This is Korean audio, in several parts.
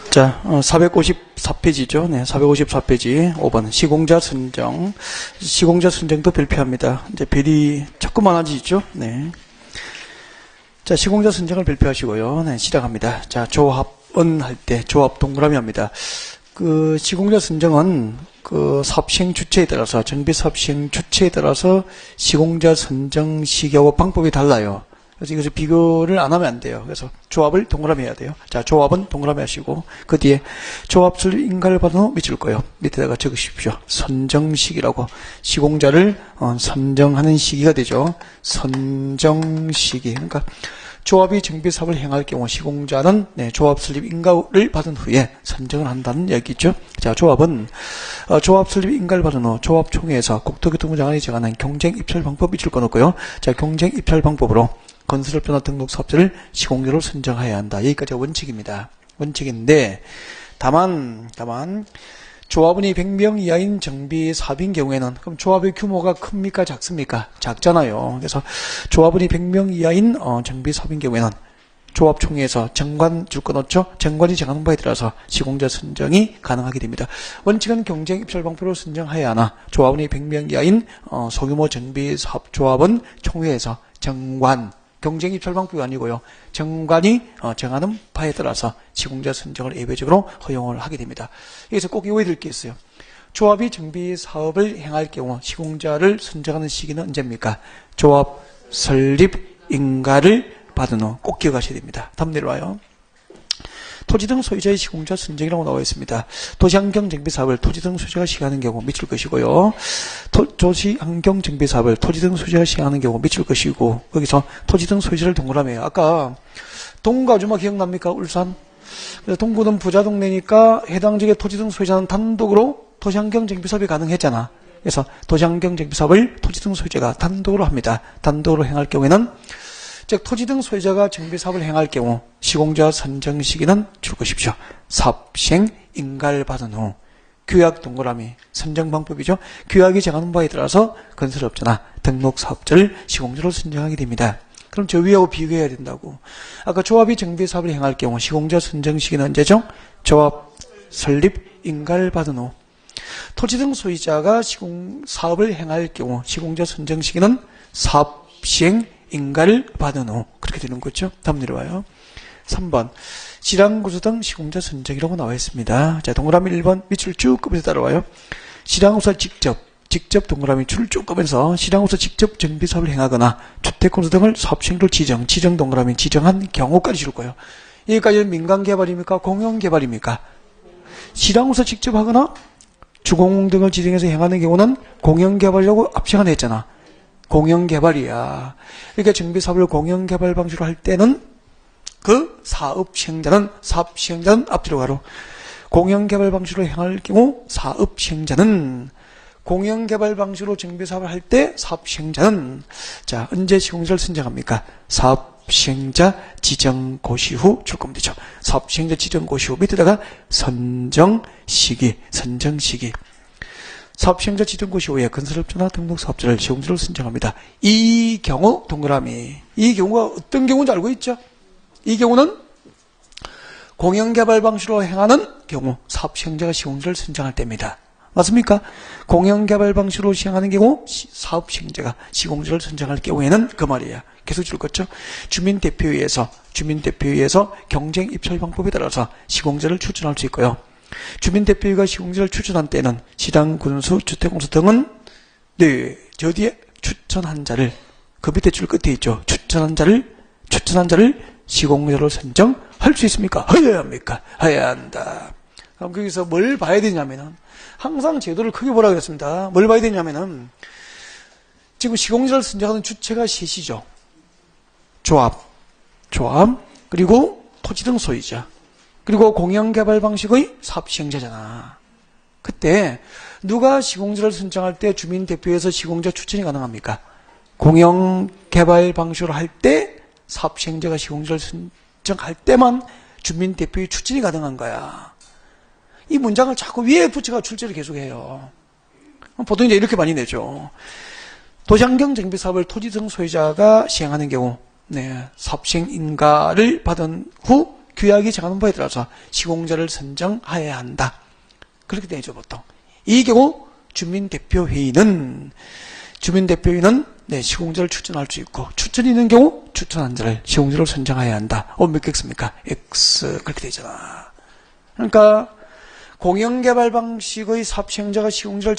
자, 454페이지죠. 네, 454페이지 5번 시공자 선정. 시공자 선정도 발표합니다. 이제 별이 자꾸 많아지죠. 네. 자, 시공자 선정을 발표하시고요. 네, 시작합니다. 자, 조합은 할 때 조합 동그라미 합니다. 그 시공자 선정은 그 사업 시행 주체에 따라서 정비 사업 시행 주체에 따라서 시공자 선정 시기하고 방법이 달라요. 그래서 이것을 비교를 안 하면 안 돼요. 그래서 조합을 동그라미 해야 돼요. 자, 조합은 동그라미 하시고 그 뒤에 조합술 인가를 받은 후 밑줄 거요. 밑에다가 적으십시오. 선정 시기라고. 시공자를 선정하는 시기가 되죠. 선정 시기. 그러니까 조합이 정비 사업을 행할 경우 시공자는 조합 설립 인가를 받은 후에 선정을 한다는 얘기죠. 자, 조합은 조합 설립 인가를 받은 후 조합총회에서 국토교통부 장관이 정하는 경쟁 입찰 방법 밑줄 꺼놓고요. 자, 경쟁 입찰 방법으로 건설업자나 등록 사업자를 시공자로 선정해야 한다. 여기까지가 원칙입니다. 원칙인데 다만 조합원이 100명 이하인 정비 사업인 경우에는 그럼 조합의 규모가 큽니까 작습니까? 작잖아요. 그래서 조합원이 100명 이하인 정비 사업인 경우에는 조합총회에서 정관 줄 거 넣죠. 정관이 정하는 바에 따라서 시공자 선정이 가능하게 됩니다. 원칙은 경쟁 입찰 방법으로 선정해야 하나 조합원이 100명 이하인 소규모 정비 사업 조합원 총회에서 정관 경쟁 입찰 방법이 아니고요. 정관이 정하는 바에 따라서 시공자 선정을 예외적으로 허용을 하게 됩니다. 여기서 꼭 외워야 될 게 있어요. 조합이 정비 사업을 행할 경우 시공자를 선정하는 시기는 언제입니까? 조합 설립 인가를 받은 후 꼭 기억하셔야 됩니다. 다음 내려와요. 토지 등 소유자의 시공자 선정이라고 나와 있습니다. 도시환경 정비 사업을 토지 등 소유자가 시행하는 경우 밑줄 것이고요. 도시환경 정비 사업을 토지 등 소유자가 시행하는 경우 밑줄 것이고 거기서 토지 등 소유자를 동그라미에요. 아까 동구 아주마 기억납니까? 울산. 그래서 동구는 부자 동네니까 해당 지역의 토지 등 소유자는 단독으로 도시환경 정비 사업이 가능했잖아. 그래서 도시환경 정비 사업을 토지 등 소유자가 단독으로 합니다. 단독으로 행할 경우에는 즉 토지 등 소유자가 정비 사업을 행할 경우 시공자 선정 시기는 줄 것이십시오. 사업 시행 인가를 받은 후 규약 동그라미 선정 방법이죠. 규약이 정하는 바에 따라서 건설업자나 등록 사업자를 시공자로 선정하게 됩니다. 그럼 저 위하고 비교해야 된다고. 아까 조합이 정비 사업을 행할 경우 시공자 선정 시기는 언제죠? 조합 설립 인가를 받은 후 토지 등 소유자가 사업을 행할 경우 시공자 선정 시기는 사업 시행 인가를 받은 후 그렇게 되는 거죠. 다음 내려와요. 3번 시랑구조 등 시공자 선정이라고 나와 있습니다. 자, 동그라미 1번 밑줄 쭉 끄면서 따라와요. 시랑구사 직접 동그라미 줄을 쭉 끄면서 시랑구사 직접 정비 사업을 행하거나 주택공사 등을 사업시행로 지정 동그라미 지정한 경우까지 줄 거예요. 여기까지는 민간개발입니까? 공영개발입니까? 시랑구사 직접 하거나 주공 등을 지정해서 행하는 경우는 공영개발이라고 앞 시간에 했잖아. 공영개발이야. 그러니까 정비사업을 공영개발 방식으로 할 때는 그 사업 시행자는 앞뒤로 가로 공영개발 방식으로 행할 경우 사업 시행자는 공영개발 방식으로 정비사업을 할 때 사업 시행자는 자 언제 시공자를 선정합니까? 사업 시행자 지정 고시 후 줄 거면 되죠. 사업 시행자 지정 고시 후 밑에다가 선정 시기 사업 시행자 지정 고시 후에 건설업자나 등록 사업자를 시공자로 선정합니다. 이 경우 동그라미. 이 경우가 어떤 경우인지 알고 있죠? 이 경우는 공영개발 방식으로 행하는 경우 사업 시행자가 시공자를 선정할 때입니다. 맞습니까? 공영개발 방식으로 시행하는 경우 사업 시행자가 시공자를 선정할 경우에는 그 말이에요. 계속 줄 거죠. 주민대표회의에서 경쟁 입찰 방법에 따라서 시공자를 추천할 수 있고요. 주민대표회의가 시공자를 추천한 때는 시당, 군수, 주택공사 등은 저 뒤에 추천한 자를 그 밑에 줄 끝에 있죠. 추천한 자를 시공자로 선정할 수 있습니까? 해야 합니까? 해야 한다. 그럼 거기서 뭘 봐야 되냐면은 항상 제도를 크게 보라고 했습니다. 뭘 봐야 되냐면은 지금 시공자를 선정하는 주체가 셋이죠. 조합 그리고 토지 등 소유자 그리고 공영개발 방식의 사업시행자잖아. 그때 누가 시공자를 선정할 때 주민대표에서 시공자 추천이 가능합니까? 공영개발 방식으로 할 때 사업시행자가 시공자를 선정할 때만 주민대표의 추천이 가능한 거야. 이 문장을 자꾸 위에 붙여가 출제를 계속해요. 보통 이제 이렇게 많이 내죠. 도시환경 정비 사업을 토지 등 소유자가 시행하는 경우 사업시행 인가를 받은 후 규약이 정하는 바에 따라서 시공자를 선정하여야 한다. 그렇게 되죠, 보통. 이 경우 주민대표회의는 시공자를 추천할 수 있고, 추천이 있는 경우 추천한 자를 시공자로 선정해야 한다. 몇 개 있습니까? X. 그렇게 되잖아. 그러니까 공영개발 방식의 사업 시행자가 시공자를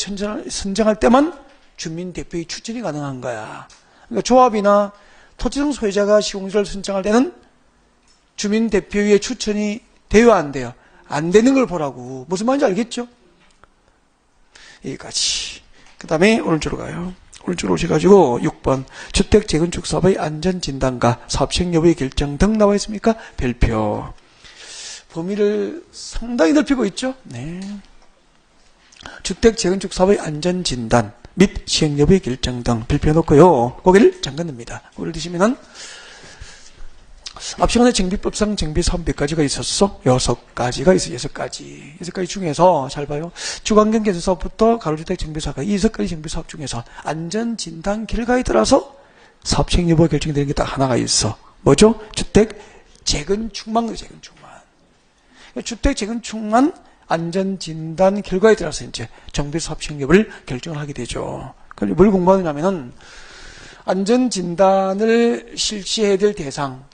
선정할 때만 주민대표의 추천이 가능한 거야. 그러니까 조합이나 토지등 소유자가 시공자를 선정할 때는 주민대표의 추천이 돼요, 안 돼요? 안 되는 걸 보라고. 무슨 말인지 알겠죠? 여기까지. 그 다음에 오른쪽으로 가요. 오른쪽으로 오셔가지고 6번 주택 재건축 사업의 안전진단과 사업 시행 여부의 결정 등 나와 있습니까? 별표. 범위를 상당히 넓히고 있죠? 네. 주택 재건축 사업의 안전진단 및 시행 여부의 결정 등 별표 놓고요. 고개를 잠깐 듭니다. 고개를 드시면은 앞 시간에 정비법상 정비사업 몇 가지가 있었어? 6가지가 있어. 6가지 중에서 잘 봐요. 주관경 개선사업부터 가로주택 정비사업까지 6가지 정비사업 중에서 안전진단 결과에 따라서 사업 시행 여부가 결정되는 게 딱 하나가 있어. 뭐죠? 주택 재건축만. 주택 재건축만 안전진단 결과에 따라서 이제 정비사업 시행 여부를 결정을 하게 되죠. 그럼 뭘 공부하느냐면은 안전진단을 실시해야 될 대상,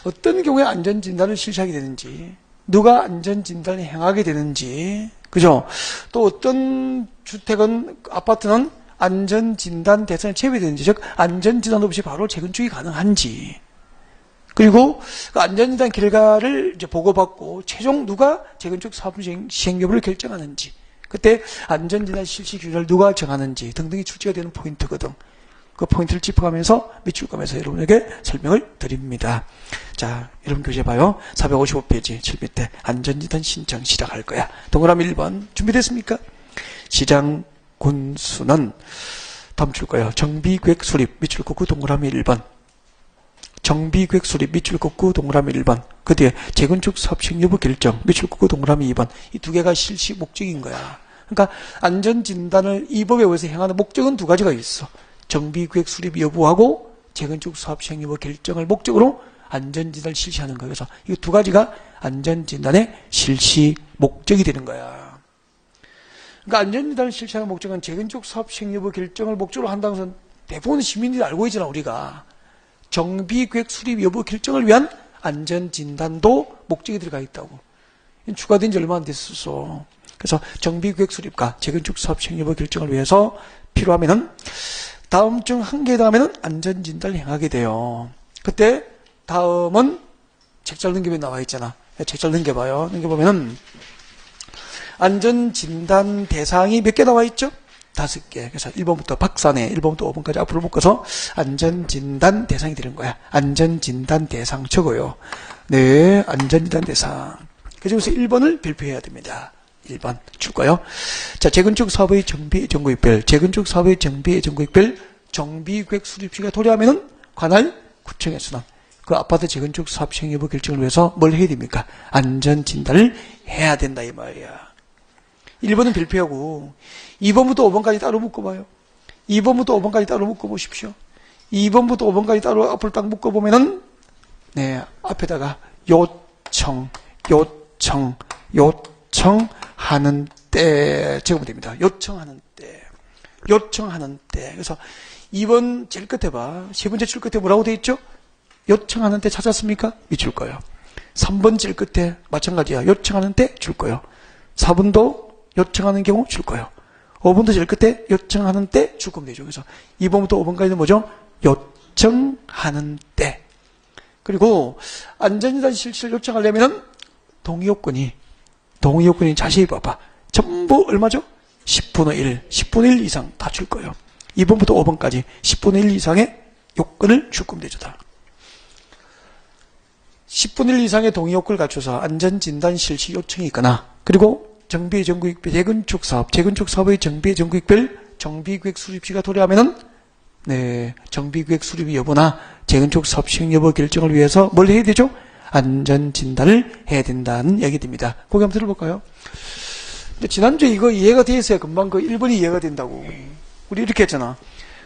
어떤 경우에 안전진단을 실시하게 되는지, 누가 안전진단을 행하게 되는지, 그죠? 또 어떤 주택은, 아파트는 안전진단 대상에 제외되는지, 즉, 안전진단 없이 바로 재건축이 가능한지, 그리고 그 안전진단 결과를 이제 보고받고, 최종 누가 재건축 사업 시행 여부를 결정하는지, 그때 안전진단 실시 규율을 누가 정하는지 등등이 출제가 되는 포인트거든. 그 포인트를 짚어가면서 밑줄 가면서 여러분에게 설명을 드립니다. 자, 여러분 교재 봐요. 455페이지 7밑에 안전진단 신청 시작할 거야. 동그라미 1번 준비됐습니까? 시장 군수는 다음 줄 거예요. 정비계획 수립 밑줄 긋고 동그라미 1번. 정비계획 수립 밑줄 긋고 동그라미 1번. 그 뒤에 재건축 사업 시행 여부 결정 밑줄 긋고 동그라미 2번. 이 두 개가 실시 목적인 거야. 그러니까 안전진단을 이 법에 의해서 행하는 목적은 두 가지가 있어. 정비계획 수립 여부하고 재건축 사업 시행 여부 결정을 목적으로 안전진단을 실시하는 거예요. 그래서 이 두 가지가 안전진단의 실시 목적이 되는 거야. 그러니까 안전진단을 실시하는 목적은 재건축 사업 시행 여부 결정을 목적으로 한다는 것은 대부분 시민들이 알고 있잖아, 우리가. 정비계획 수립 여부 결정을 위한 안전진단도 목적이 들어가 있다고. 추가된 지 얼마 안 됐었어. 그래서 정비계획 수립과 재건축 사업 시행 여부 결정을 위해서 필요하면은 다음 중 한 개 다음에는 안전진단을 행하게 돼요. 그때 다음은 책잘 넘기면 나와 있잖아. 책잘 넘겨봐요. 넘겨보면은 안전진단 대상이 몇 개 나와 있죠? 5개. 그래서 1번부터 박산에 1번부터 5번까지 앞으로 묶어서 안전진단 대상이 되는 거야. 안전진단 대상 적어요. 네, 안전진단 대상. 그중에서 1번을 발표해야 됩니다. 1번 줄까요? 자, 재건축 사업의 정비 정구획별, 재건축 사업의 정비 정구획별, 정비계획 수립시가 도래하면은 관할 구청에서는 그 아파트 재건축 사업 시행 여부 결정을 위해서 뭘 해야 됩니까? 안전진단을 해야 된다 이 말이야. 1번은 발표하고 2번부터 5번까지 따로 묶어봐요. 2번부터 5번까지 따로 묶어보십시오. 2번부터 5번까지 따로 앞을 딱 묶어보면은 네, 앞에다가 요청하는 때 적으면 됩니다. 요청하는 때. 그래서 2번 제일 끝에 봐. 세 번째 줄 끝에 뭐라고 돼 있죠? 요청하는 때 찾았습니까? 밑줄 거예요. 3번 제일 끝에 마찬가지야. 요청하는 때 줄 거예요. 4번도 요청하는 경우 줄 거예요. 5번도 제일 끝에 요청하는 때 줄 거면 되죠. 그래서 2번부터 5번까지는 뭐죠? 요청하는 때. 그리고 안전진단 실시를 요청하려면은 동의 요건이 자세히 봐봐. 전부 얼마죠? 10분의 1 이상 다 줄 거예요. 2번부터 5번까지 10분의 1 이상의 요건을 줄 거면 되죠. 다. 10분의 1 이상의 동의 요건을 갖춰서 안전진단 실시 요청이 있거나, 그리고 정비 정구획별 재건축 사업의 정비 정구획별 정비계획 수립시가 도래하면은 네, 정비계획 수립 여부나 재건축 사업 시행 여부 결정을 위해서 뭘 해야 되죠? 안전진단을 해야 된다는 얘기 됩니다. 거기 한번 들어볼까요? 지난주에 이거 이해가 돼 있어야 금방 그 1번이 이해가 된다고. 우리 이렇게 했잖아.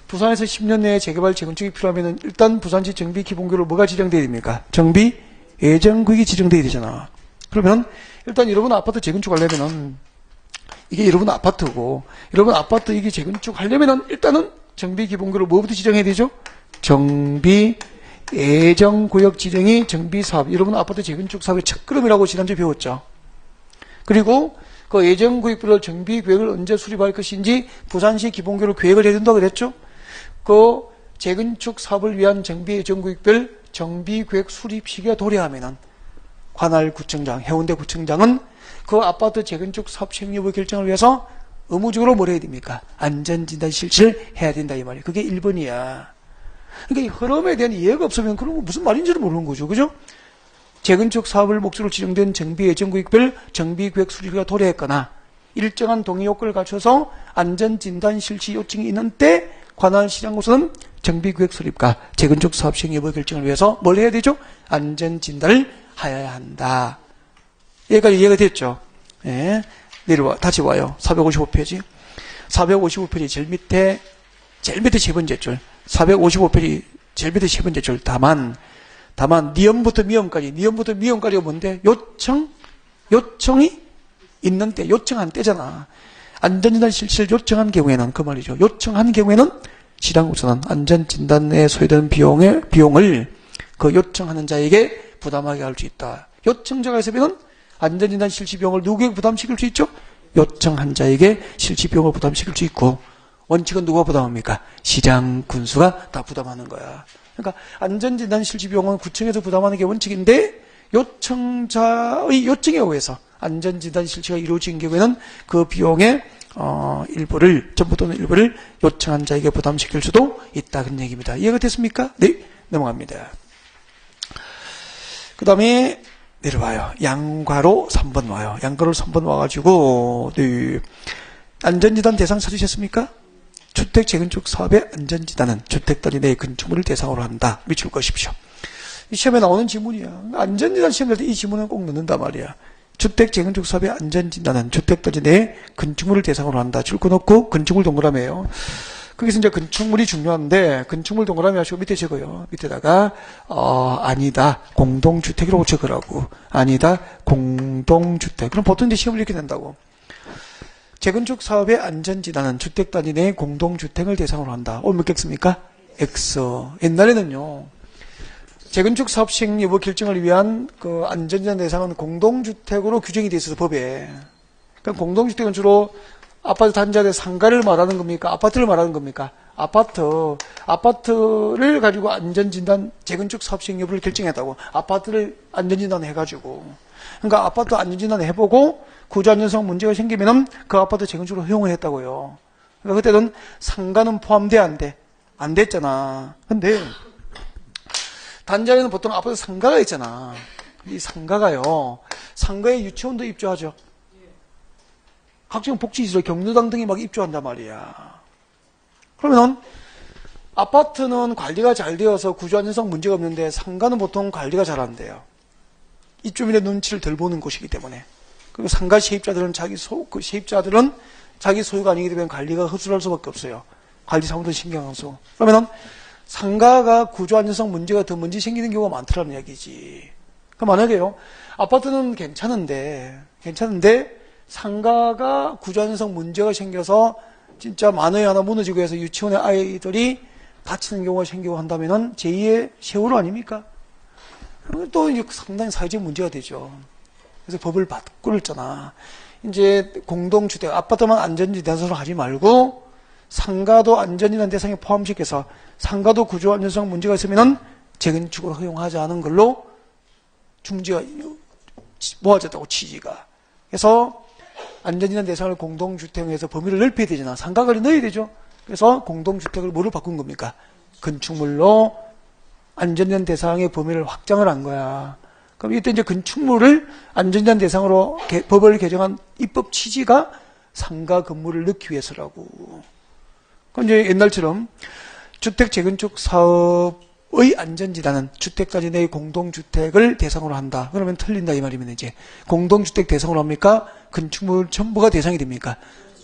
부산에서 10년 내에 재개발 재건축이 필요하면은 일단 부산시 정비 기본교로 뭐가 지정돼야 됩니까? 정비 예정구역이 지정돼야 되잖아. 그러면 일단 여러분 아파트 재건축하려면은 이게 여러분 아파트고 여러분 아파트 이게 재건축하려면은 일단은 정비기본구역을 뭐부터 지정해야 되죠? 정비 예정구역 지정이 정비사업, 여러분 아파트 재건축 사업의 첫걸음이라고 지난주에 배웠죠. 그리고 그 예정구역별로 정비계획을 언제 수립할 것인지 부산시 기본구역으로 계획을 해야 된다고 그랬죠. 그 재건축 사업을 위한 정비 예정구역별 정비계획 수립 시기가 도래하면은 관할 구청장, 해운대 구청장은 그 아파트 재건축 사업 시행 여부 결정을 위해서 의무적으로 뭘 해야 됩니까? 안전진단 실시를 해야 된다 이 말이에요. 그게 1번이야. 그러니까 이 흐름에 대한 이해가 없으면 그럼 무슨 말인지를 모르는 거죠. 그죠? 재건축 사업을 목적으로 지정된 정비 예정구역별 정비계획 수립가 도래했거나 일정한 동의 요건을 갖춰서 안전진단 실시 요청이 있는 때 관할 시장으로서는 정비계획 수립과 재건축 사업 시행 여부 결정을 위해서 뭘 해야 되죠? 안전진단을 하여야 한다. 여기까지 이해가 됐죠? 예. 내려와, 다시 와요. 455페이지. 455페이지 제일 밑에 세 번째 줄. 455페이지 제일 밑에 세 번째 줄. 다만, 니엄부터 미엄까지가 뭔데? 요청이 있는 때, 요청한 때잖아. 안전진단 실시를 요청한 경우에는, 그 말이죠. 요청한 경우에는 시장으로서는 안전진단에 소요되는 비용을 그 요청하는 자에게 부담하게 할 수 있다. 요청자가 있으면 안전진단 실시 비용을 누구에게 부담시킬 수 있죠? 요청한 자에게 실시 비용을 부담시킬 수 있고, 원칙은 누가 부담합니까? 시장, 군수가 다 부담하는 거야. 그러니까 안전진단 실시 비용은 구청에서 부담하는 게 원칙인데, 요청자의 요청에 의해서 안전진단 실시가 이루어진 경우에는 그 비용의 일부를, 전부 또는 일부를 요청한 자에게 부담시킬 수도 있다. 그런 얘기입니다. 이해가 됐습니까? 네, 넘어갑니다. 그 다음에 내려와요. 양괄호 3번 와요. 양괄호 3번 와가지고, 네. 안전진단 대상 찾으셨습니까? 주택 재건축 사업의 안전진단은 주택 단위 내 건축물을 대상으로 한다. 미칠 것이십시오. 이 시험에 나오는 지문이야. 안전진단 시험 될 때 이 지문은 꼭 넣는단 말이야. 주택 재건축 사업의 안전진단은 주택 단위 내 건축물을 대상으로 한다. 줄거 넣고 건축물 동그라미예요. 거기서 이제 건축물이 중요한데 건축물 동그라미 하시고 밑에 적어요. 밑에다가 아니다 공동주택이라고 적으라고. 아니다 공동주택. 그럼 보통 이제 시험을 이렇게 낸다고. 재건축 사업의 안전진단은 주택 단위 내 공동주택을 대상으로 한다. 오늘 몇 개 씁니까? X. 옛날에는요. 재건축 사업 시행 여부 결정을 위한 그 안전진단 대상은 공동주택으로 규정이 돼 있어서 법에. 그러니까 공동주택은 주로 아파트 단지의 상가를 말하는 겁니까? 아파트를 말하는 겁니까? 아파트를 가지고 안전진단, 재건축 사업 시행 여부를 결정했다고. 아파트를 안전진단 해가지고. 그러니까 아파트 안전진단 해보고 구조안전성 문제가 생기면은 그 아파트 재건축으로 허용을 했다고요. 그러니까 그때는 상가는 포함돼, 안 돼? 안 됐잖아. 근데 단지 안에는 보통 아파트 상가가 있잖아. 이 상가가요. 상가에 유치원도 입주하죠. 각종 복지시설, 경로당 등이 막 입주한단 말이야. 그러면 아파트는 관리가 잘 되어서 구조안전성 문제가 없는데 상가는 보통 관리가 잘 안 돼요. 입주민의 눈치를 덜 보는 곳이기 때문에. 그리고 상가 세입자들은 세입자들은 자기 소유가 아니기 때문에 관리가 허술할 수밖에 없어요. 관리 사무도 신경 안 쓰고. 그러면 상가가 구조안전성 문제가 더 먼저 생기는 경우가 많더라는 얘기지. 그럼 만약에요. 아파트는 괜찮은데 상가가 구조안전성 문제가 생겨서 진짜 만원이 하나 무너지고 해서 유치원의 아이들이 다치는 경우가 생기고 한다면은 제2의 세월호 아닙니까? 또 이제 상당히 사회적 문제가 되죠. 그래서 법을 바꾸었잖아. 이제 공동주택, 아파트만 안전진단 대상으로 하지 말고 상가도 안전진단 대상에 포함시켜서 상가도 구조안전성 문제가 있으면은 재건축을 허용하지 않은 걸로 중지가 모아졌다고 취지가. 그래서 안전진단 대상을 공동주택에서 범위를 넓혀야 되잖아. 상가를 넣어야 되죠. 그래서 공동주택을 뭐로 바꾼 겁니까? 건축물로 안전진단 대상의 범위를 확장을 한 거야. 그럼 이때 이제 건축물을 안전진단 대상으로 법을 개정한 입법 취지가 상가 건물을 넣기 위해서라고. 그럼 이제 옛날처럼 주택 재건축 사업의 안전진단은 주택단지 내의 공동주택을 대상으로 한다. 그러면 틀린다 이 말이면 이제 공동주택 대상으로 합니까? 건축물 전부가 대상이 됩니까?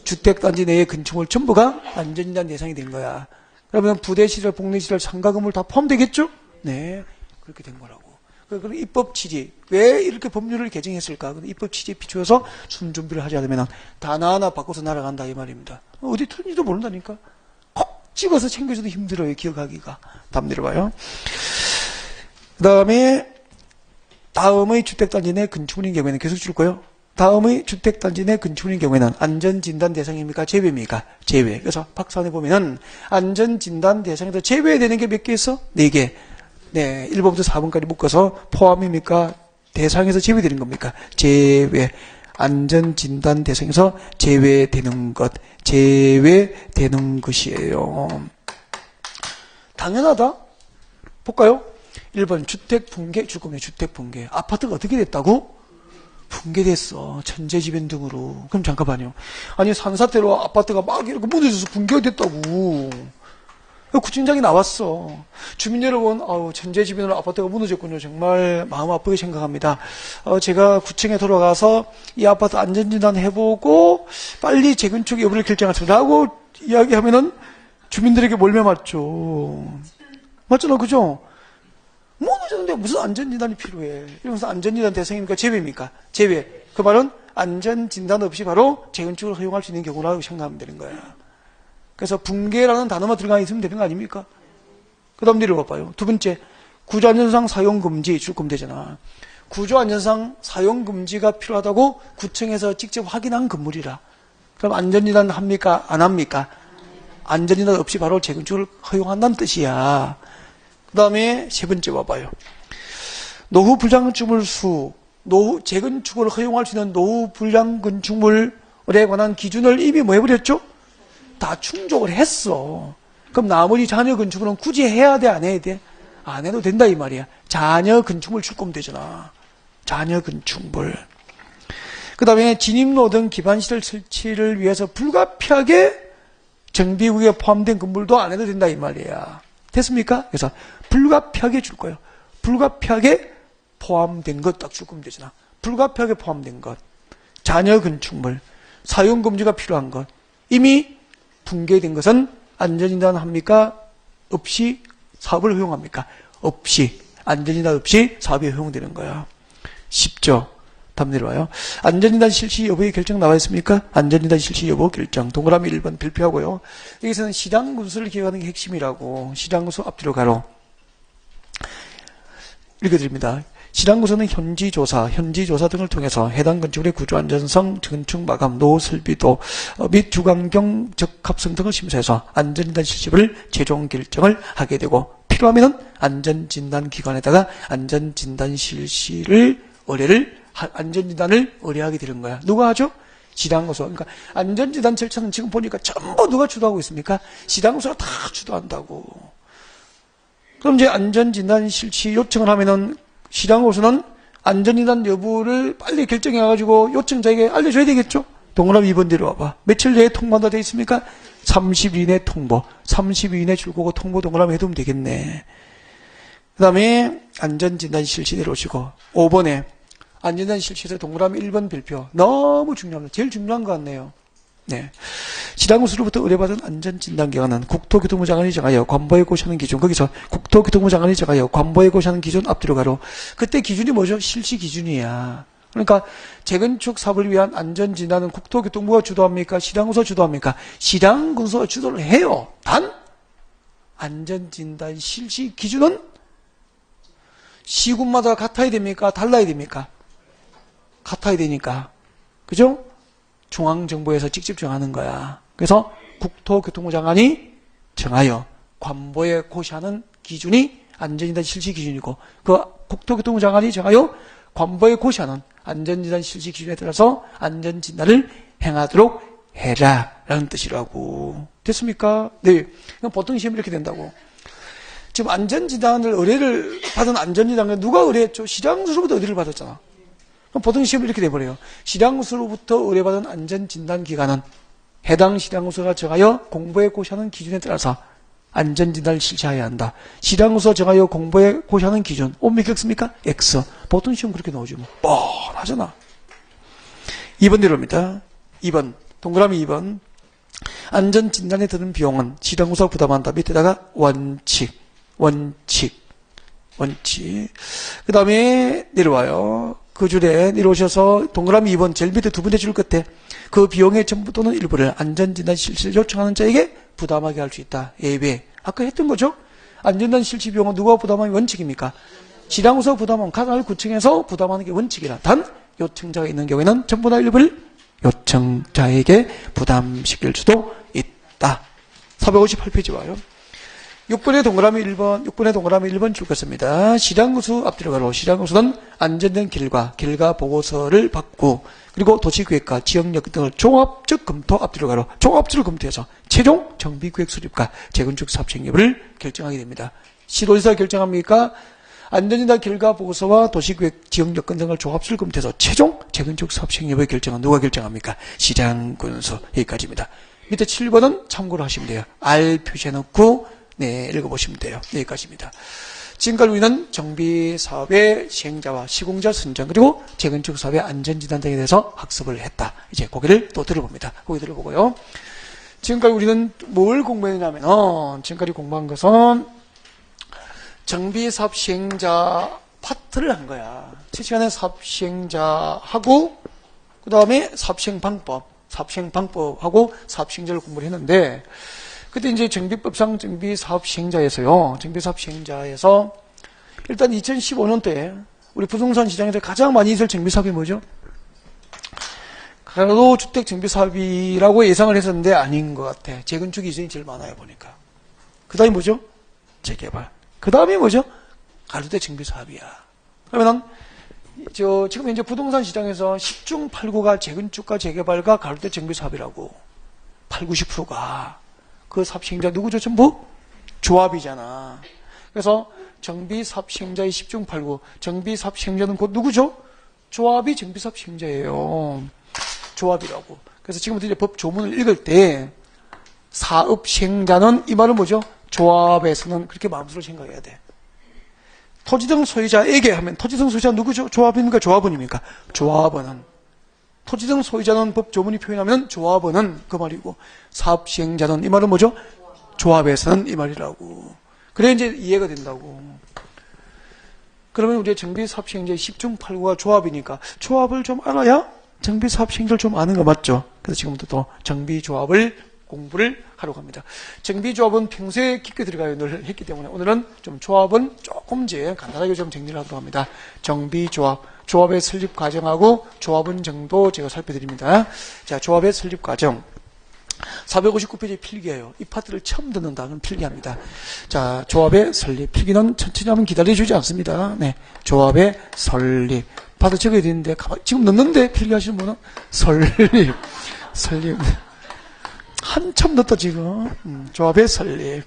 주택단지 내의 건축물 전부가 안전진단 대상이 된 거야. 그러면 부대시설, 복리시설, 상가 건물 다 포함되겠죠? 네, 그렇게 된 거라고. 그런 입법 취지, 왜 이렇게 법률을 개정했을까? 그 입법 취지에 비추어서 수능 준비를 하지 않으면 단 하나 바꿔서 날아간다 이 말입니다. 어디 틀린지도 모른다니까. 콕 찍어서 챙겨줘도 힘들어요, 기억하기가. 다음 내려봐요. 그 다음의 주택단지 내 건축물인 경우에는 계속 줄 거예요. 다음의 주택단지 내 건축물인 경우에는 안전진단 대상입니까? 제외입니까? 제외. 그래서 박스 안에 보면은 안전진단 대상에서 제외되는 게 몇 개 있어? 4개. 네, 1번부터 4번까지 묶어서 포함입니까? 대상에서 제외되는 겁니까? 제외. 안전진단 대상에서 제외되는 것. 제외되는 것이에요. 당연하다? 볼까요? 1번 주택 붕괴 줄 겁니다. 주택 붕괴. 아파트가 어떻게 됐다고? 붕괴됐어. 천재지변 등으로. 그럼 잠깐만요. 아니 산사태로 아파트가 막 이렇게 무너져서 붕괴가 됐다고. 구청장이 나왔어. 주민 여러분, 천재지변으로 아파트가 무너졌군요. 정말 마음 아프게 생각합니다. 제가 구청에 돌아가서 이 아파트 안전진단 해보고 빨리 재건축 여부를 결정하시라고 이야기하면은 주민들에게 몰매 맞죠. 맞잖아, 그죠? 무너졌는데 무슨 안전진단이 필요해? 이러면서 안전진단 대상입니까? 제외입니까? 제외. 그 말은 안전진단 없이 바로 재건축을 허용할 수 있는 경우라고 생각하면 되는 거야. 그래서 붕괴라는 단어만 들어가 있으면 되는 거 아닙니까? 그 다음 내려봐봐요. 두 번째, 구조안전상 사용금지 줄 거면 되잖아. 구조안전상 사용금지가 필요하다고 구청에서 직접 확인한 건물이라. 그럼 안전진단 합니까? 안 합니까? 안전진단 없이 바로 재건축을 허용한다는 뜻이야. 그 다음에 세 번째 봐봐요. 노후 불량 건축물 수, 재건축을 허용할 수 있는 노후 불량 건축물에 관한 기준을 이미 뭐 해버렸죠? 다 충족을 했어. 그럼 나머지 잔여 건축물은 굳이 해야 돼, 안 해야 돼? 안 해도 된다 이 말이야. 잔여 건축물 줄 거면 되잖아. 잔여 건축물. 그 다음에 진입로 등 기반시설 설치를 위해서 불가피하게 정비구역에 포함된 건물도 안 해도 된다 이 말이야. 됐습니까? 그래서 불가피하게 줄 거예요. 불가피하게 포함된 것 딱 줄 거면 되잖아. 불가피하게 포함된 것. 잔여 건축물. 사용금지가 필요한 것. 이미 붕괴된 것은 안전진단 합니까? 없이 사업을 허용합니까? 없이. 안전진단 없이 사업이 허용되는 거야. 쉽죠? 다음 내려와요. 안전진단 실시 여부의 결정 나와 있습니까? 안전진단 실시 여부 결정. 동그라미 1번 별표하고요. 여기서는 시장군수를 기억하는 게 핵심이라고. 시장군수 앞뒤로 가로. 읽어드립니다. 시장군수는 현지조사 등을 통해서 해당 건축물의 구조안전성, 건축 마감, 노후 설비도 및 주관경 적합성 등을 심사해서 안전진단 실시를 최종 결정을 하게 되고 필요하면 안전진단 기관에다가 안전진단 실시를 안전진단을 의뢰하게 되는 거야. 누가 하죠? 시장군수. 그러니까 안전진단 절차는 지금 보니까 전부 누가 주도하고 있습니까? 시장군수가 다 주도한다고. 그럼 이제 안전진단 실시 요청을 하면은 시장군수는 안전진단 여부를 빨리 결정해가지고 요청자에게 알려줘야 되겠죠? 동그라미 2번 내려와봐. 며칠 내에 통보한다 돼 있습니까? 30일 이내 통보. 30일 이내 줄거고 통보 동그라미 해두면 되겠네. 그 다음에 안전진단 실시 내려오시고 5번에 안전진단 실시에서 동그라미 1번 별표. 너무 중요합니다. 제일 중요한 것 같네요. 네. 시장군수로부터 의뢰받은 안전진단기관은 국토교통부 장관이 정하여 관보에 고시하는 기준. 거기서 국토교통부 장관이 정하여 관보에 고시하는 기준 앞뒤로 가로. 그때 기준이 뭐죠? 실시 기준이야. 그러니까 재건축 사업을 위한 안전진단은 국토교통부가 주도합니까? 시장군수가 주도합니까? 시장군수가 주도를 해요. 단 안전진단 실시 기준은 시군마다 같아야 됩니까? 달라야 됩니까? 같아야 되니까. 그죠? 중앙정부에서 직접 정하는 거야. 그래서 국토교통부 장관이 정하여 관보에 고시하는 기준이 안전진단 실시 기준이고 그 국토교통부 장관이 정하여 관보에 고시하는 안전진단 실시 기준에 따라서 안전진단을 행하도록 해라 라는 뜻이라고. 됐습니까? 네. 보통 시험 이렇게 된다고. 지금 안전진단을 의뢰를 받은 안전진단을 누가 의뢰했죠? 시장군수로부터 의뢰를 받았잖아. 보통 시험이 이렇게 돼버려요. 시장군수로부터 의뢰받은 안전진단기관은 해당 시장군수가 정하여 공보에 고시하는 기준에 따라서 안전진단을 실시해야 한다. 시장군수가 정하여 공보에 고시하는 기준. 옴몇 X입니까? X. 보통 시험 그렇게 나오죠. 뭐. 뻔하잖아. 2번 내려옵니다. 2번. 동그라미 2번. 안전진단에 드는 비용은 시장군수가 부담한다. 밑에다가 원칙. 원칙. 그 다음에 내려와요. 그 줄에 내려오셔서 동그라미 2번 제일 밑에 두 번째 줄 끝에 그 비용의 전부 또는 일부를 안전진단 실시를 요청하는 자에게 부담하게 할 수 있다. 예외. 아까 했던 거죠? 안전진단 실시 비용은 누가 부담하면 원칙입니까? 지량우서 부담은 가장을 구청에서 부담하는 게 원칙이라. 단 요청자가 있는 경우에는 전부 다 일부를 요청자에게 부담시킬 수도 있다. 458페이지 와요. 6번의 동그라미 1번 줄 것입니다. 시장구수 앞뒤로 가로 시장구수는 안전된 결과 보고서를 받고 그리고 도시계획과 지역력 등을 종합적 검토 앞뒤로 가로 종합적으로 검토해서 최종 정비계획 수립과 재건축 사업 시행 여부를 결정하게 됩니다. 시도지사가 결정합니까? 안전진단 결과 보고서와 도시계획 지역력 등을 종합적으로 검토해서 최종 재건축 사업 시행 여부의 결정은 누가 결정합니까? 시장군수. 여기까지입니다. 밑에 7번은 참고로 하시면 돼요. R 표시해놓고 네, 읽어보시면 돼요. 여기까지입니다. 지금까지 우리는 정비사업의 시행자와 시공자 선정 그리고 재건축 사업의 안전진단 등에 대해서 학습을 했다. 이제 고개를 또 들어봅니다. 고개 들어보고요. 지금까지 우리는 뭘 공부했냐면 지금까지 공부한 것은 정비사업 시행자 파트를 한 거야. 7시간에 사업 시행자하고 그 다음에 사업 시행 방법하고 사업 시행자를 공부를 했는데 그때 이제 정비법상 정비사업 시행자에서요. 정비사업 시행자에서 일단 2015년도에 우리 부동산 시장에서 가장 많이 있을 정비사업이 뭐죠? 가로주택 정비사업이라고 예상을 했었는데 아닌 것 같아. 재건축이 제일 많아요 보니까. 그 다음이 뭐죠? 재개발. 그 다음이 뭐죠? 가로주택 정비사업이야. 그러면은 지금 현재 부동산 시장에서 10중 8구가 재건축과 재개발과 가로주택 정비사업이라고 8, 90%가 그 사업 시행자 누구죠? 전부 조합이잖아. 그래서 정비사업 시행자의 10중 8구 정비사업 시행자는 곧 누구죠? 조합이 정비사업 시행자예요. 조합이라고. 그래서 지금부터 이제 법 조문을 읽을 때 사업 시행자는 이 말은 뭐죠? 조합에서는 그렇게 마음속으로 생각해야 돼. 토지등 소유자에게 하면 토지등 소유자 누구죠? 조합입니까? 조합원입니까? 조합원은. 토지등 소유자는 법 조문이 표현하면 조합원은 그 말이고 사업 시행자는 이 말은 뭐죠? 조합에서는 이 말이라고. 그래 이제 이해가 된다고. 그러면 우리 정비사업 시행자의 10중 8구가 조합이니까 조합을 좀 알아야 정비사업 시행자를 좀 아는 거 맞죠? 그래서 지금부터 또 정비조합을 공부를 하러 갑니다. 정비조합은 평소에 깊게 들어가요. 늘 했기 때문에 오늘은 좀 조합은 조금 이제 간단하게 좀 정리를 하도록 합니다. 정비조합, 조합의 설립 과정하고 조합은 정도 제가 살펴드립니다. 자, 조합의 설립 과정. 459페이지 필기예요. 이 파트를 처음 듣는 다음은 필기합니다. 자, 조합의 설립. 필기는 천천히 하면 기다려주지 않습니다. 네, 조합의 설립. 파트 적어야 되는데 지금 넣는데 필기하시는 분은 설립. 한참 넣었다 지금. 조합의 설립.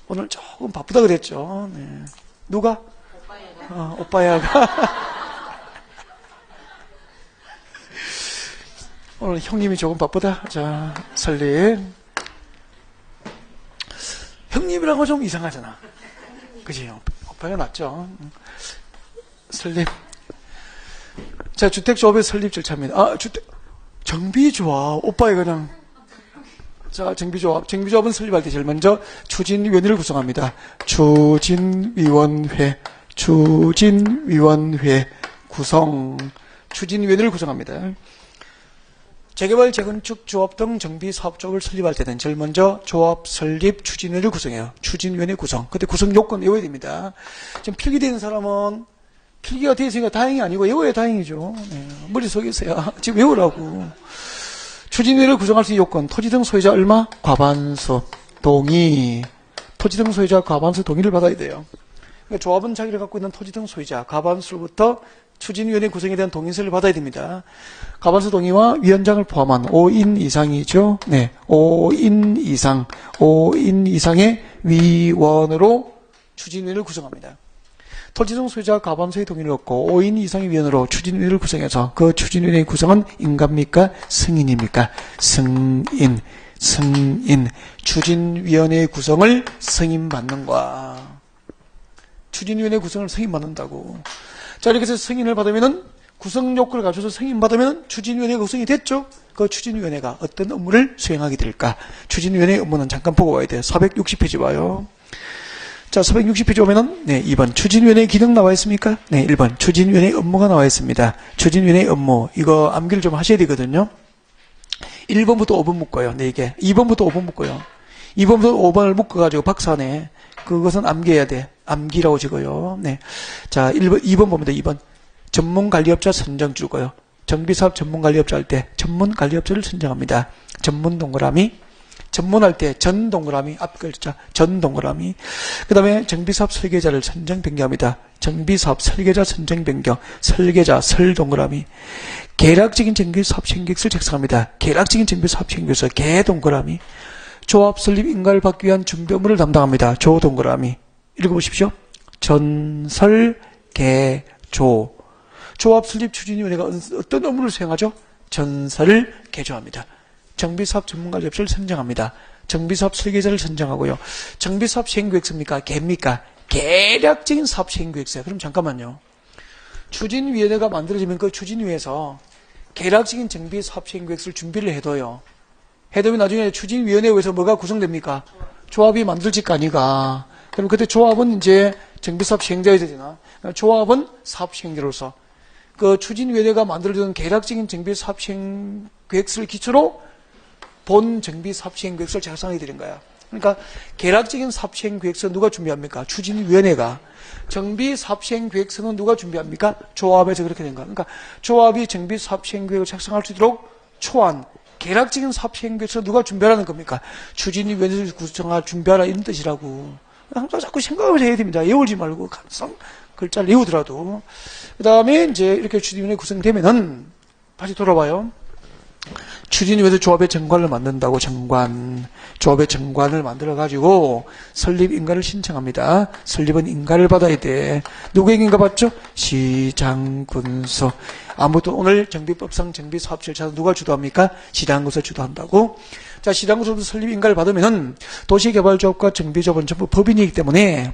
오늘 조금 바쁘다 그랬죠. 네. 누가? 오빠야가. 오늘 형님이 조금 바쁘다. 자, 설립. 형님이라고 좀 이상하잖아. 그지? 오빠가 낫죠. 설립. 자, 주택조합의 설립 절차입니다. 정비조합. 오빠가 그냥. 자, 정비조합은 설립할 때 제일 먼저 추진위원회를 구성합니다. 추진위원회 추진위원회를 구성합니다. 재개발, 재건축, 조합 등 정비사업조합을 설립할 때는 제일 먼저 조합 설립 추진위원회를 구성해요. 추진위원회 구성. 그때 구성 요건 외워야 됩니다. 지금 필기되는 사람은 필기가 되어 있으니까 다행이 아니고 외워야 다행이죠. 네, 머릿속에서야. 지금 외우라고. 추진위를 구성할 수 있는 요건, 토지 등 소유자 얼마? 과반수 동의. 토지 등 소유자 과반수 동의를 받아야 돼요. 그러니까 조합은 자기를 갖고 있는 토지 등 소유자 과반수로부터 추진위원회 구성에 대한 동의서를 받아야 됩니다. 과반수 동의와 위원장을 포함한 5인 이상이죠. 네, 5인 이상의 위원으로 추진위를 구성합니다. 토지등 소유자 과반수의 동의를 얻고 5인 이상의 위원으로 추진위를 구성해서 그 추진위의 구성은 인가입니까? 승인입니까? 승인. 추진위원회의 구성을 승인받는 거야. 추진위원회 구성을 승인받는다고. 자, 이렇게 해서 승인을 받으면은 구성 요건을 갖춰서 승인받으면 추진위원회가 구성이 됐죠? 그 추진위원회가 어떤 업무를 수행하게 될까? 추진위원회의 업무는 잠깐 보고 와야 돼요. 460페이지 봐요. 자, 자, 460페이지 오면은, 네, 2번. 추진위원회 기능 나와 있습니까? 네, 1번. 추진위원회 업무가 나와 있습니다. 추진위원회 업무. 이거 암기를 좀 하셔야 되거든요. 1번부터 5번 묶어요. 네, 이게. 2번부터 5번 묶어요. 2번부터 5번을 묶어가지고 박사네. 그것은 암기해야 돼. 암기라고 적어요. 네. 자, 2번 봅니다. 2번. 전문관리업자 선정 줄거요. 정비사업 전문관리업자 할 때 전문관리업자를 선정합니다. 전문 동그라미. 전문할 때 전 동그라미 앞 글자 전 동그라미. 그 다음에 정비사업 설계자를 선정 변경합니다. 정비사업 설계자 선정 변경. 설계자 설 동그라미. 계략적인 정비사업 신계획서를 작성합니다. 계략적인 정비사업 신계획서 개 동그라미. 조합 설립 인가를 받기 위한 준비 업무를 담당합니다. 조 동그라미. 읽어보십시오. 전설 개조. 조합 설립 추진위원회가 어떤 업무를 수행하죠? 전설을 개조합니다. 정비사업 전문관리업자를 선정합니다. 정비사업 설계자를 선정하고요. 정비사업 시행계획서입니까? 개입니까? 계략적인 사업 시행계획서. 그럼 잠깐만요. 추진위원회가 만들어지면 그 추진위에서 계략적인 정비사업 시행계획서를 준비를 해둬요. 해두면 나중에 추진위원회에서 뭐가 구성됩니까? 조합이 만들어질 거 아니가. 그럼 그때 조합은 이제 정비사업 시행자여야 되나? 조합은 사업 시행자로서 그 추진위원회가 만들어주는 계략적인 정비사업 시행계획서를 기초로 본 정비사업시행계획서를 작성해 드린 거야. 그러니까 계략적인 사업시행계획서 누가 준비합니까? 추진위원회가. 정비사업시행계획서는 누가 준비합니까? 조합에서 그렇게 된 거야. 그러니까 조합이 정비사업시행계획을 작성할 수 있도록 초안, 계략적인 사업시행계획서 누가 준비하라는 겁니까? 추진위원회를 구성할 준비하라 이런 뜻이라고. 항상 자꾸 생각을 해야 됩니다. 외우지 말고 항상 글자를 외우더라도. 그 다음에 이제 이렇게 추진위원회 구성되면은 다시 돌아봐요. 추진위원회 조합의 정관을 만든다고 정관. 조합의 정관을 만들어가지고 설립 인가를 신청합니다. 설립은 인가를 받아야 돼. 누구에게 인가 받죠? 시장군서. 아무튼 오늘 정비법상 정비사업 절차는 누가 주도합니까? 시장군서 주도한다고. 자, 시장군서 설립 인가를 받으면은 도시개발조합과 정비조합은 전부 법인이기 때문에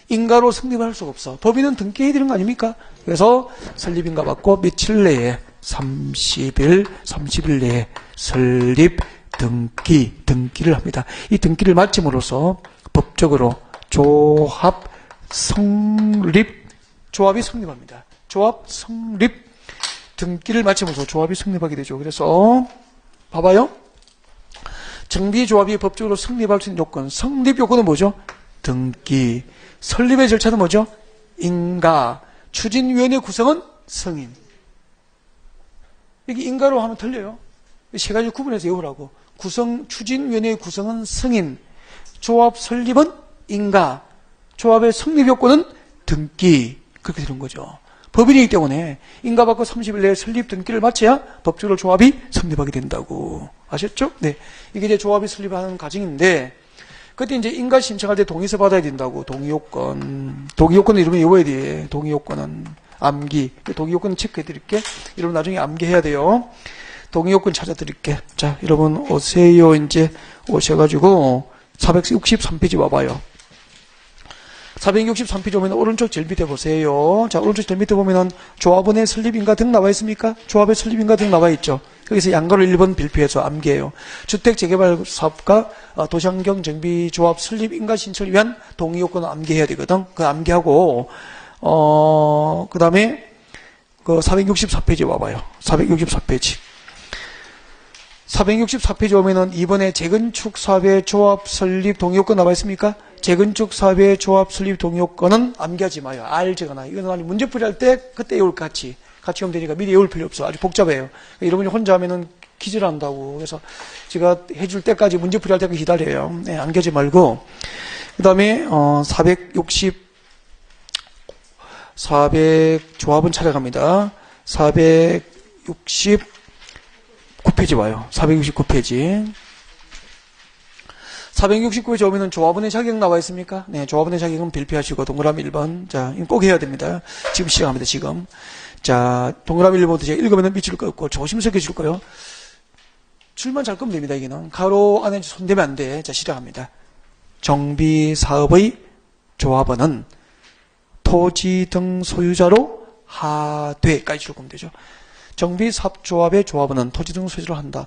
인가로 성립할 수가 없어. 법인은 등기해야 되는 거 아닙니까? 그래서 설립 인가 받고 며칠 내에 30일 내에 설립 등기를 합니다. 이 등기를 마침으로써 법적으로 조합이 성립합니다. 조합 성립 등기를 마치면서 조합이 성립하게 되죠. 그래서 봐봐요. 정비조합이 법적으로 성립할 수 있는 요건, 성립 요건은 뭐죠? 등기. 설립의 절차는 뭐죠? 인가. 추진위원회 구성은 승인. 여기 인가로 하면 틀려요. 세 가지 구분해서 외우라고. 추진위원회의 구성은 승인. 조합 설립은 인가. 조합의 성립 요건은 등기. 그렇게 되는 거죠. 법인이기 때문에 인가받고 30일 내에 설립 등기를 마쳐야 법적으로 조합이 성립하게 된다고. 아셨죠? 네. 이게 이제 조합이 설립하는 과정인데, 그때 이제 인가 신청할 때 동의서 받아야 된다고. 동의요건. 동의요건은 이러면 외워야 돼. 동의요건은. 암기. 동의요건 체크해 드릴게. 여러분 나중에 암기해야 돼요. 동의요건 찾아 드릴게. 자, 여러분 오세요. 이제 오셔가지고 463페이지 와봐요. 463페이지 오면 오른쪽 제일 밑에 보세요. 자, 오른쪽 제일 밑에 보면은 조합원의 설립인가 등 나와 있습니까? 조합의 설립인가 등 나와 있죠. 여기서 양가로 1번 빌표해서 암기해요. 주택재개발사업과 도시환경 정비조합 설립인가 신청을 위한 동의요건을 암기해야 되거든. 그 암기하고 그 다음에 그 464페이지 와봐요. 464페이지. 464페이지 오면은 이번에 재건축 사업의 조합 설립 동의요건 나와 있습니까? 재건축 사업의 조합 설립 동의요건은 암기하지 마요. 알 적어놔. 이거는 문제풀이 할 때 그때 외울 같이 하면 되니까 미리 외울 필요 없어. 아주 복잡해요. 여러분이 혼자 하면은 퀴즈를 한다고. 그래서 제가 해줄 때까지 문제풀이 할 때까지 기다려요. 네, 암기하지 말고. 그 다음에 460 조합은 찾아갑니다. 469페이지 와요. 469페이지. 469페이지 오면은 조합원의 자격 나와 있습니까? 네, 조합원의 자격은 빌표하시고 동그라미 1번. 자, 이거 꼭 해야 됩니다. 지금 시작합니다, 지금. 자, 동그라미 1번부터 제가 읽으면 밑줄 긋고 조심스럽게 줄 거예요. 줄만 잘 끄면 됩니다, 여기는. 가로 안에 손대면 안 돼. 자, 시작합니다. 정비사업의 조합원은 토지 등 소유자로 하되까지 줄 거면 되죠. 정비사업조합의 조합원은 토지 등 소유자로 한다.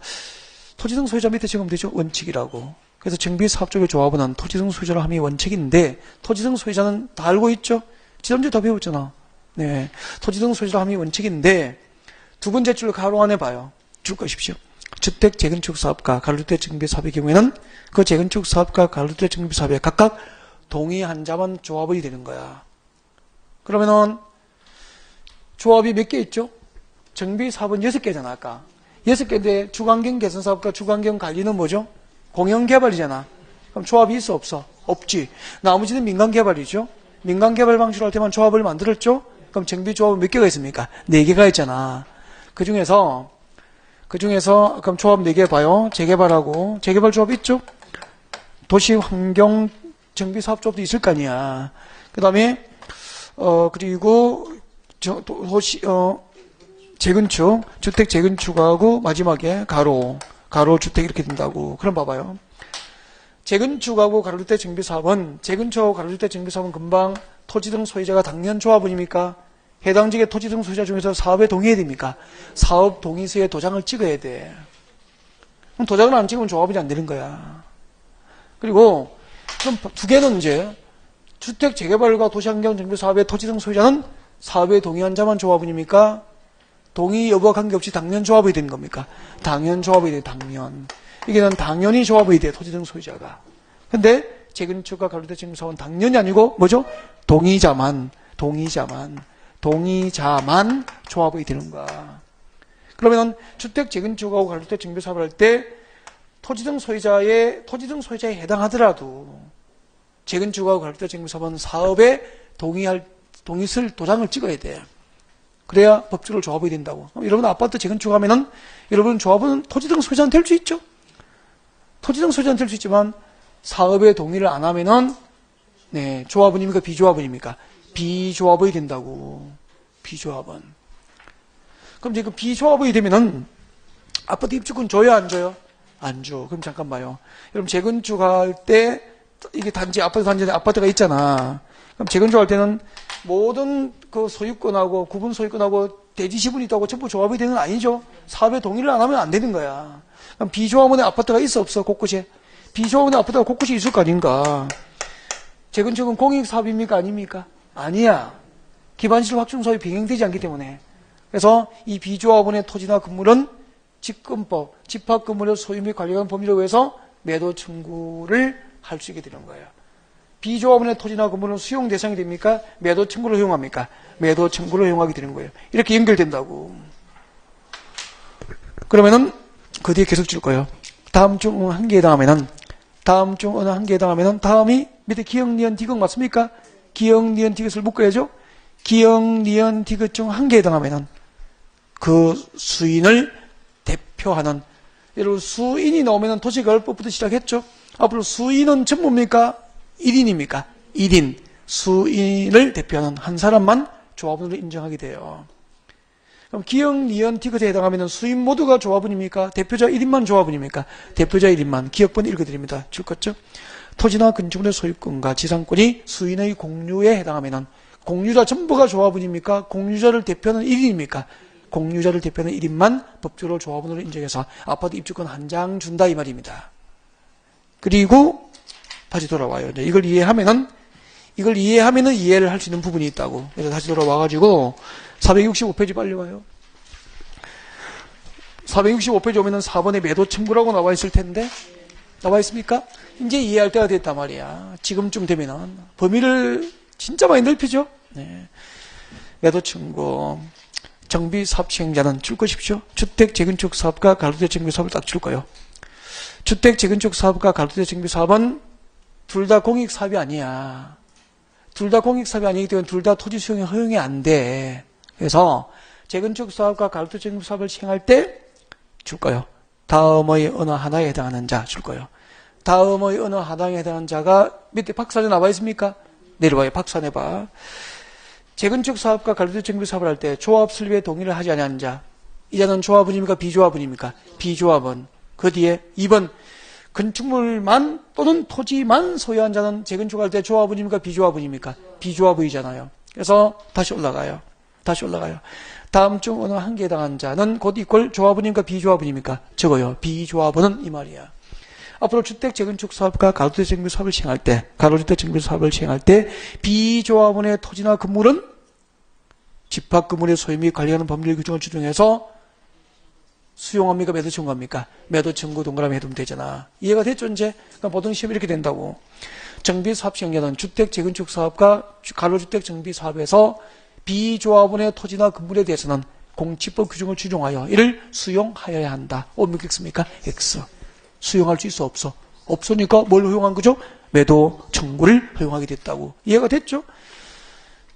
토지 등 소유자 밑에 적으면 되죠. 원칙이라고. 그래서 정비사업적의 조합원은 토지등 소유자로 함이 원칙인데 토지등 소유자는 다 알고 있죠? 지난주에 다 배웠잖아. 네, 토지등 소유자로 함이 원칙인데 두 번째 줄로 가로 안에 봐요. 줄 것이십시오. 주택 재건축 사업과 가로주택 정비 사업의 경우에는 그 재건축 사업과 가로주택 정비 사업에 각각 동의한 자만 조합이 되는 거야. 그러면은 조합이 몇 개 있죠? 정비 사업은 6개잖아, 아까. 6개인데 주관경 개선 사업과 주관경 관리는 뭐죠? 공영 개발이잖아. 그럼 조합이 있어, 없어? 없지. 나머지는 민간 개발이죠. 민간 개발 방식으로 할 때만 조합을 만들었죠? 그럼 정비 조합은 몇 개가 있습니까? 4개가 있잖아. 그 중에서 그럼 조합 4개 봐요. 재개발하고 재개발 조합 있죠? 도시 환경 정비 사업 조합도 있을 거 아니야. 그다음에 그리고 도시 재건축 주택 재건축하고 마지막에 가로 주택 이렇게 된다고. 그럼 봐봐요. 재건축하고 가로주택 정비 사업은 재건축하고 가로주택 정비 사업은 금방 토지 등 소유자가 당연 조합원입니까? 해당 지역의 토지 등 소유자 중에서 사업에 동의해야 됩니까? 사업 동의서에 도장을 찍어야 돼. 그럼 도장을 안 찍으면 조합이 안 되는 거야. 그리고 그럼 두 개는 이제 주택 재개발과 도시환경 정비 사업의 토지 등 소유자는 사업에 동의한 자만 조합원입니까? 동의 여부와 관계없이 당연 조합이 되는 겁니까? 당연 조합이 돼, 당연. 이게는 당연히 조합이 돼, 토지 등 소유자가. 근데 재건축과 가로주택 정비 사업은 당연히 아니고 뭐죠? 동의자만 조합이 되는 거야. 그러면 주택 재건축하고 가로주택 정비 사업을 할 때 토지 등 소유자에 해당하더라도 재건축하고 가로주택 정비 사업은 사업에 동의서를 도장을 찍어야 돼. 그래야 법적으로 조합이 된다고. 여러분 아파트 재건축하면은 여러분 조합은 토지 등 소유자는 될 수 있죠. 토지 등 소유자는 될 수 있지만 사업에 동의를 안 하면은 네, 조합원입니까? 비조합원입니까? 비조합이 된다고. 비조합원. 그럼 이제 그 비조합이 되면은 아파트 입주권 줘요, 안 줘요? 안 줘. 그럼 잠깐 봐요. 여러분 재건축할 때 이게 아파트가 있잖아. 그럼 재건축할 때는 모든 그 소유권하고 구분 소유권하고 대지 지분이 있다고 전부 조합이 되는 건 아니죠. 사업에 동의를 안 하면 안 되는 거야. 그럼 비조합원의 아파트가 있어, 없어? 곳곳에. 비조합원의 아파트가 곳곳에 있을 거 아닌가. 재건축은 공익사업입니까? 아닙니까? 아니야. 기반시설 확충 사업이 병행되지 않기 때문에. 그래서 이 비조합원의 토지나 건물은 집권법, 집합건물의 소유 및 관리관 범위를 위해서 매도 청구를 할 수 있게 되는 거예요. 비조합원의 토지나 건물은 수용 대상이 됩니까? 매도 청구를 허용합니까? 매도 청구를 허용하게 되는 거예요. 이렇게 연결된다고. 그러면은 그 뒤에 계속 줄 거예요. 다음 중 한 개에 해당하면은 다음이 밑에 기역, 니은, 디귿 맞습니까? 기역, 니은, 디귿을 묶어야죠. 기역, 니은, 디귿 중 한 개에 해당하면은 그 수인을 대표하는, 여러분 수인이 나오면은 도시개발법부터 시작했죠. 앞으로 수인은 전부입니까? 1인입니까? 1인. 수인을 대표하는 한 사람만 조합원으로 인정하게 돼요. 그럼 기역, 니은, 디귿에 해당하면 수인 모두가 조합원입니까? 대표자 1인만 조합원입니까? 대표자 1인만. 기역번 읽어드립니다. 줄 것죠? 토지나 건축물의 소유권과 지상권이 수인의 공유에 해당하면 공유자 전부가 조합원입니까? 공유자를 대표하는 1인입니까? 공유자를 대표하는 1인만 법적으로 조합원으로 인정해서 아파트 입주권 한 장 준다 이 말입니다. 그리고 다시 돌아와요. 이걸 이해하면은 이해를 할 수 있는 부분이 있다고. 그래서 다시 돌아와가지고 465페이지 빨리 와요. 465페이지 오면은 4번에 매도 청구라고 나와 있을 텐데 나와 있습니까? 이제 이해할 때가 됐단 말이야. 지금쯤 되면은 범위를 진짜 많이 넓히죠. 네. 매도 청구. 정비 사업 시행자는 줄 것이십시오. 주택 재건축 사업과 가로주택 정비 사업을 딱 줄 거예요. 주택 재건축 사업과 가로주택 정비 사업은 둘 다 공익 사업이 아니야. 둘 다 공익 사업이 아니기 때문에 둘 다 토지 수용이 허용이 안 돼. 그래서 재건축 사업과 가로주택 정비 사업을 시행할 때 줄 거예요. 다음의 어느 하나에 해당하는 자 줄 거예요. 다음의 어느 하나에 해당하는 자가 밑에 박스안에 나와 있습니까? 내려와요. 박스 안에 봐. 재건축 사업과 가로주택 정비 사업을 할 때 조합 설립에 동의를 하지 아니하는 자. 이 자는 조합원입니까? 비조합원입니까? 비조합원. 그 뒤에 2번 건축물만 또는 토지만 소유한 자는 재건축할 때 조합원입니까? 비조합원입니까? 비조합원이잖아요. 그래서 다시 올라가요. 다음 중 어느 한 개에 해당한 자는 곧 이꼴 조합원입니까? 비조합원입니까? 적어요. 비조합원은 이 말이야. 앞으로 주택 재건축 사업과 가로주택 정비 사업을 시행할 때, 가로주택 정비 사업을 시행할 때 비조합원의 토지나 건물은 집합 건물의 소유 및 관리하는 법률 규정을 준용해서 수용합니까? 매도 청구합니까? 매도 청구 동그라미 해두면 되잖아. 이해가 됐죠, 이제? 그러니까 보통 시험 이렇게 된다고. 정비 사업 시행자는 주택 재건축 사업과 가로주택 정비 사업에서 비조합원의 토지나 건물에 대해서는 공치법 규정을 준용하여 이를 수용하여야 한다. 몇 X입니까? X. 수용할 수 있어, 없어? 없으니까 뭘 허용한 거죠? 매도 청구를 허용하게 됐다고. 이해가 됐죠?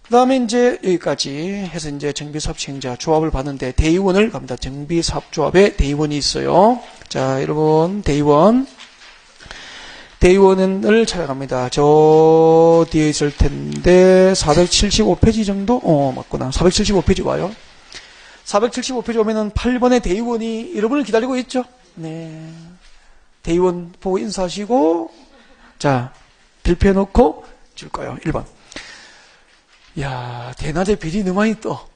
그 다음에 이제 여기까지 해서 이제 정비사업 시행자 조합을 봤는데 대의원을 갑니다. 정비사업 조합에 대의원이 있어요. 자, 여러분, 대의원을 찾아갑니다. 저 뒤에 있을 텐데 475페이지 정도? 맞구나. 475페이지 와요. 475페이지 오면은 8번의 대의원이 여러분을 기다리고 있죠. 네. 대의원 보고 인사하시고, 자, 발표해놓고 줄 거예요. 1번. 야, 대낮에 비리 너무 많이 떠.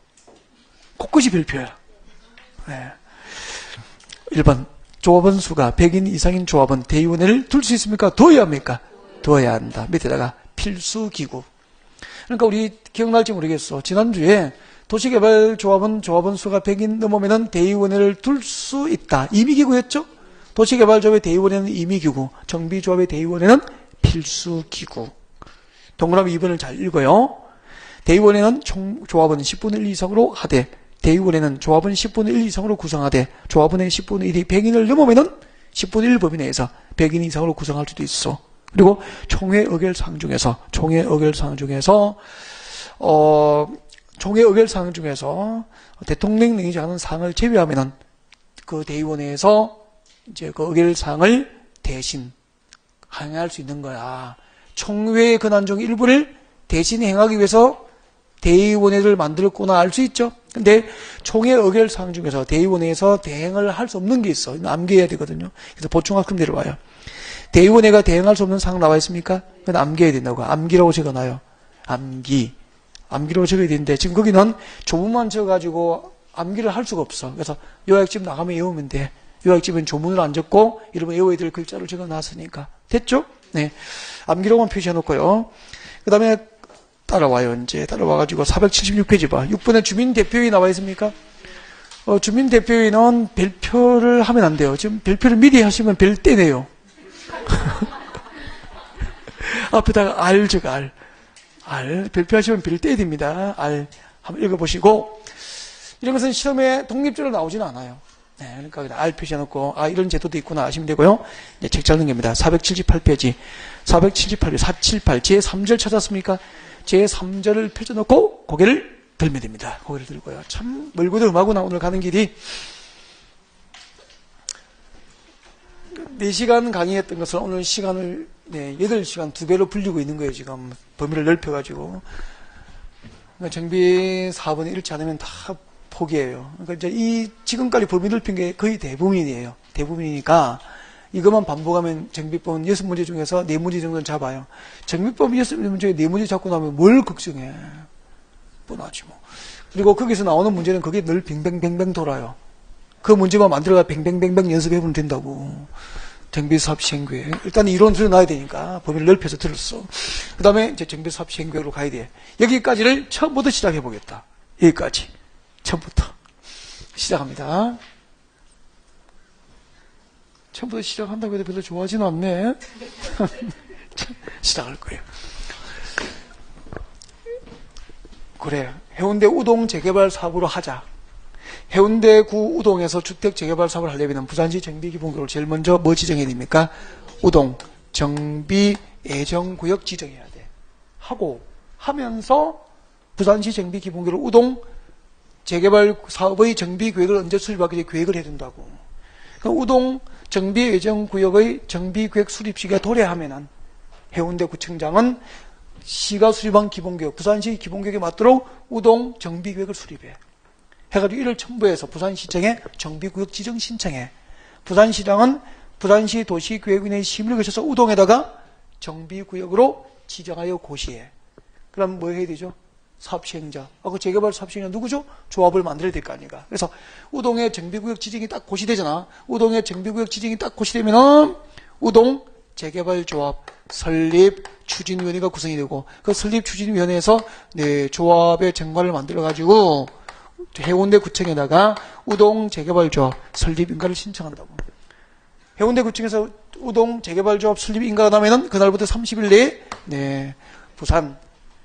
코끝이 별표야. 네. 1번. 조합원 수가 100인 이상인 조합은 대의원회를 둘 수 있습니까? 둬야 합니까? 둬야 한다. 밑에다가 필수기구. 그러니까 우리 기억날지 모르겠어. 지난주에 도시개발조합은 조합원 수가 100인 넘으면 대의원회를 둘 수 있다. 임의기구였죠? 도시개발조합의 대의원회는 임의기구, 정비조합의 대의원회는 필수기구. 동그라미 2번을 잘 읽어요. 대의원회는 총 조합은 10분의 1 이상으로 하되 대의원회는 조합은 10분의 1 이상으로 구성하되 조합원의 10분의 1이 100인을 넘으면은 10분의 1 범위 내에서 100인 이상으로 구성할 수도 있어. 그리고 총회 의결사항 중에서 총회 의결사항 중에서 대통령 능의지 않은 사항을 제외하면은 그 대의원회에서 이제 그 의결사항을 대신 행할 수 있는 거야. 총회의 권한 중 일부를 대신 행하기 위해서 대의원회를 만들었구나 알 수 있죠. 근데 총회 의결사항 중에서 대의원회에서 대행을 할 수 없는 게 있어. 암기해야 되거든요. 그래서 보충학금 내려와요. 대의원회가 대행할 수 없는 사항 나와 있습니까? 그건 암기해야 된다고. 암기라고 적어놔요. 암기라고 적어야 되는데 지금 거기는 조문만 적어가지고 암기를 할 수가 없어. 그래서 요약집 나가면 외우면 돼. 요약집은 조문을 안 적고 여러분 외워야 될 글자를 적어놨으니까. 됐죠? 네. 암기로만 표시해놓고요. 그 다음에 따라와요. 이제 따라와가지고 476페이지 봐. 6번에 주민대표회의 나와 있습니까? 주민대표회의는 별표를 하면 안 돼요. 지금 별표를 미리 하시면 별 떼네요. 앞에다가 R 적어, R. 별표하시면 별 떼야 됩니다. R. 한번 읽어보시고. 이런 것은 시험에 독립적으로 나오지는 않아요. 네, 그러니까 그냥 R 표시해놓고, 이런 제도도 있구나 아시면 되고요. 이제 책 잘 넘깁니다. 478페이지. 478, 478, 제3절 찾았습니까? 제3절을 펼쳐놓고 고개를 들면 됩니다. 고개를 들고요. 참 멀고도 음하구나 오늘 가는 길이. 4시간 강의했던 것을 오늘 시간을 8시간 2배로 불리고 있는 거예요. 지금 범위를 넓혀가지고. 그러니까 정비 4번에 이렇지 않으면 다 포기해요. 그러니까 이제 이 지금까지 범위 넓힌 게 거의 대부분이에요. 대부분이니까 이것만 반복하면 정비법은 6문제 중에서 4문제 정도는 잡아요. 정비법 6문제 중에 4문제 잡고 나면 뭘 걱정해. 뻔하지 뭐. 그리고 거기서 나오는 문제는 그게 늘 뱅뱅뱅뱅 돌아요. 그 문제만 만들어가 뱅뱅뱅뱅 연습해보면 된다고. 정비사업 시행계획. 일단 이론 들어놔야 되니까 범위를 넓혀서 들었어. 그 다음에 이제 정비사업 시행계획으로 가야 돼. 여기까지를 처음부터 시작해보겠다. 여기까지. 처음부터. 시작합니다. 처음부터 시작한다고 해도 별로 좋아하지는 않네. 시작할 거예요. 그래. 해운대 우동 재개발 사업으로 하자. 해운대구 우동에서 주택 재개발 사업을 하려면 부산시 정비기본구를 제일 먼저 뭐 지정해야 됩니까? 우동 정비 예정구역 지정해야 돼. 하면서 부산시 정비기본구를 우동 재개발 사업의 정비계획을 언제 수립하기 계획을 해둔다고. 그러니까 우동 정비 예정구역의 정비계획 수립 시기가 도래하면은 해운대구청장은 시가 수립한 기본계획, 부산시 기본계획에 맞도록 우동 정비계획을 수립해. 해가지고 이를 첨부해서 부산시청에 정비구역 지정 신청해. 부산시장은 부산시 도시계획위원회 심의를 거쳐서 우동에다가 정비구역으로 지정하여 고시해. 그럼 뭐 해야 되죠? 사업시행자. 그 재개발 사업시행자 누구죠? 조합을 만들어야 될 거 아닙니까? 그래서 우동의 정비구역 지정이 딱 고시되잖아. 우동의 정비구역 지정이 딱 고시되면은 우동 재개발조합 설립 추진위원회가 구성이 되고 그 설립 추진위원회에서 네, 조합의 정관을 만들어 가지고 해운대 구청에다가 우동 재개발조합 설립 인가를 신청한다고. 해운대 구청에서 우동 재개발조합 설립 인가가 나면은 그날부터 30일 내에 네, 부산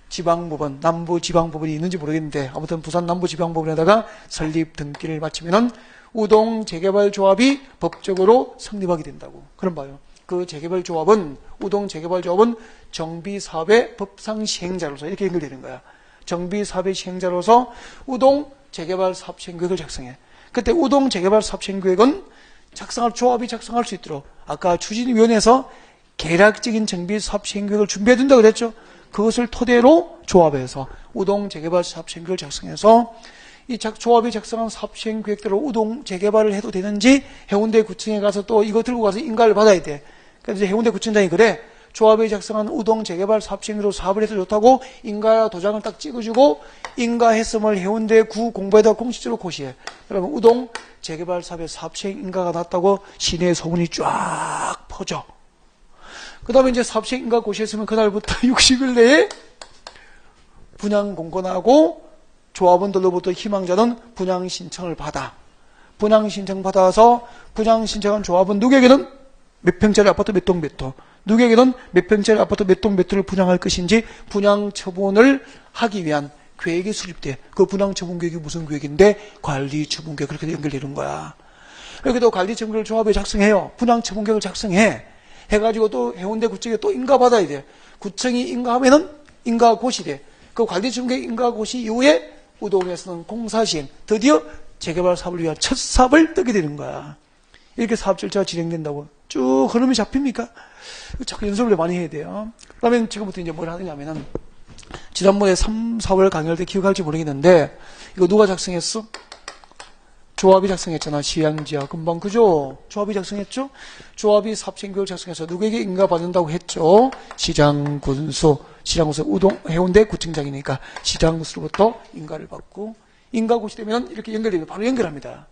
지방법원, 남부지방법원이 있는지 모르겠는데 아무튼 부산 남부지방법원에다가 설립 등기를 마치면은 우동 재개발조합이 법적으로 성립하게 된다고. 그럼 봐요. 그 재개발조합은 우동 재개발조합은 정비사업의 법상 시행자로서 이렇게 연결되는 거야. 정비사업의 시행자로서 우동 재개발 사업 시행계획을 작성해. 그때 우동 재개발 사업 시행계획은 조합이 작성할 수 있도록 아까 추진위원회에서 계략적인 정비 사업 시행계획을 준비해 둔다고 그랬죠. 그것을 토대로 조합에서 우동 재개발 사업 시행계획을 작성해서 이 조합이 작성한 사업 시행계획대로 우동 재개발을 해도 되는지 해운대 구청에 가서 또 이거 들고 가서 인가를 받아야 돼. 그래서 이제 해운대 구청장이 그래. 조합이 작성한 우동 재개발 사업 시행으로 사업을 해도 좋다고 인가 도장을 딱 찍어주고 인가했음을 해운대 구 공부에다 공식적으로 고시해. 그러면 우동 재개발 사업의 사업 시행 인가가 났다고 시내에 소문이 쫙 퍼져. 그 다음에 이제 사업 시행 인가 고시했으면 그날부터 60일 내에 분양 공고나고 조합원들로부터 희망자는 분양 신청을 받아. 분양 신청 받아서 분양 신청한 조합은 누구에게는 몇 평짜리 아파트 몇 동 몇 호, 누구에게는 몇 평짜리 아파트 몇 동 몇 호를 분양할 것인지 분양 처분을 하기 위한 계획이 수립돼. 그 분양 처분 계획이 무슨 계획인데 관리 처분 계획 그렇게 연결되는 거야. 여기도 관리 처분 계획을 조합에 작성해요. 분양 처분 계획을 작성해. 해가지고 또 해운대 구청에 또 인가 받아야 돼. 구청이 인가하면은 인가 고시돼. 그 관리 처분 계획 인가 고시 이후에 우동에서는 공사 시행, 드디어 재개발 사업을 위한 첫 사업을 뜨게 되는 거야. 이렇게 사업 절차가 진행된다고. 쭉 흐름이 잡힙니까? 자꾸 연습을 많이 해야 돼요. 그러면 지금부터 이제 뭘 하느냐면은, 지난번에 3, 4월 강의할 때 기억할지 모르겠는데, 이거 누가 작성했어? 조합이 작성했잖아. 시향지하 금방 그죠? 조합이 작성했죠? 조합이 사업시행계획을 작성해서 누구에게 인가 받는다고 했죠? 시장군수 우동 해운대 구청장이니까 시장군수로부터 인가를 받고 인가 고시되면 이렇게 연결되면 바로 연결합니다.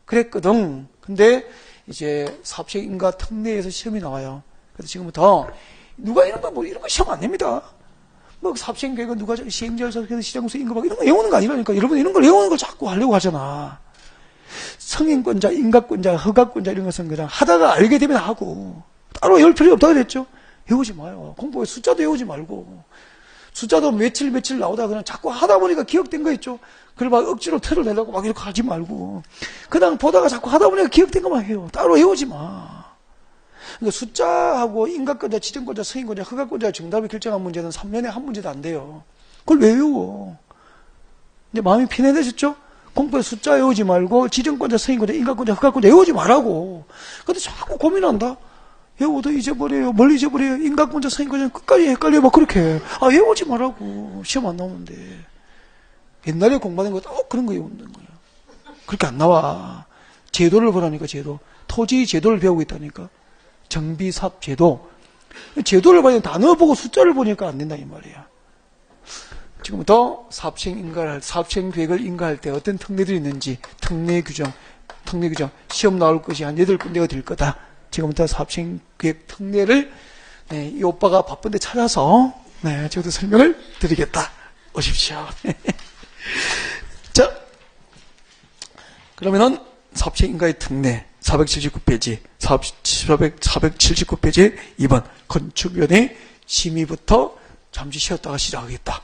그랬거든. 근데 이제 사업시행 인가 특례에서 시험이 나와요. 그래서 지금부터 누가 이런 거 시험 안 냅니다. 뭐 사업시행 계획은 누가 시행자를 작성해서 시장군수 인가 받고 이런 거 외우는 거 아니라니까. 여러분 이런 걸 외우는 걸 자꾸 하려고 하잖아. 성인권자, 인가권자, 허가권자 이런 것은 그냥 하다가 알게 되면 하고 따로 외울 필요 없다고 그랬죠. 외우지 마요. 공부에 숫자도 외우지 말고 숫자도 며칠 나오다 그냥 자꾸 하다 보니까 기억된 거 있죠. 그걸 막 억지로 틀을 내려고 막 이렇게 하지 말고 그냥 보다가 자꾸 하다 보니까 기억된 것만 해요. 따로 외우지 마. 그러니까 숫자하고 인가권자, 지정권자, 성인권자, 허가권자 정답을 결정한 문제는 3년에 한 문제도 안 돼요. 그걸 왜 외워? 이제 마음이 편해지셨죠? 공부에 숫자 외우지 말고 지정권자, 성인권자, 인가권자, 허가권자 외우지 말라고. 근데 자꾸 고민한다. 외워도 잊어버려요. 뭘 잊어버려요? 인가권자, 성인권자 끝까지 헷갈려. 막 그렇게. 외우지 말라고. 시험 안 나오는데. 옛날에 공부하는 거 그런 거 외우는 거야. 그렇게 안 나와. 제도를 보라니까 제도. 토지 제도를 배우고 있다니까. 정비사업 제도. 제도를 봐야 단어 보고 숫자를 보니까 안 된다 이 말이야. 지금부터 사업시행 계획을 인가할 때 어떤 특례들이 있는지, 특례 규정, 시험 나올 것이 한 8군데가 될 거다. 지금부터 사업시행 계획 특례를, 이 오빠가 바쁜데 찾아서, 저도 설명을 드리겠다. 오십시오. 자, 그러면은 사업시행 인가의 특례, 479페이지, 479페이지 2번, 건축위원회 심의부터 잠시 쉬었다가 시작하겠다.